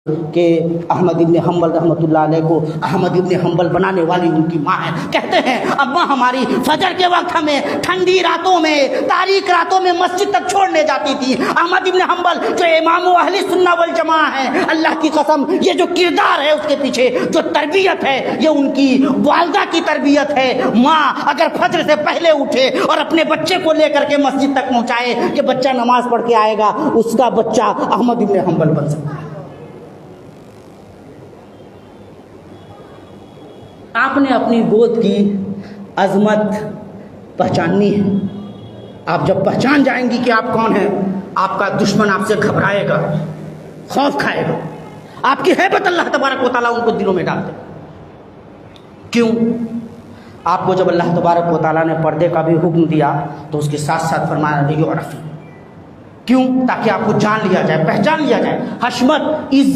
कि अहमद इब्न हम्बल रहमतुल्लाह अलैह को अहमद इब्न हम्बल बनाने वाली उनकी माँ है। कहते हैं अम्मा हमारी फजर के वक्त हमें ठंडी रातों में, तारीक रातों में मस्जिद तक छोड़ने जाती थी। अहमद इब्न हम्बल जो इमाम अहले सुन्ना वल जमा है, अल्लाह की कसम ये जो किरदार है उसके पीछे जो तरबियत है ये उनकी वालदा की तरबियत है। माँ अगर फजर से पहले उठे और अपने बच्चे को लेकर के मस्जिद तक पहुँचाए कि बच्चा नमाज पढ़ के आएगा, उसका बच्चा अहमद इब्न हम्बल बन सकता है। आपने अपनी गोद की अजमत पहचाननी है। आप जब पहचान जाएंगी कि आप कौन हैं, आपका दुश्मन आपसे घबराएगा, खौफ खाएगा। आपकी हैबत अल्लाह तबारक व तआला उनको दिलों में डाल दे। क्यों? आपको जब अल्लाह तबारक व तआला ने पर्दे का भी हुक्म दिया तो उसके साथ साथ फरमाया क्यों? ताकि आपको जान लिया जाए, पहचान लिया जाए। हशमत, इज्जत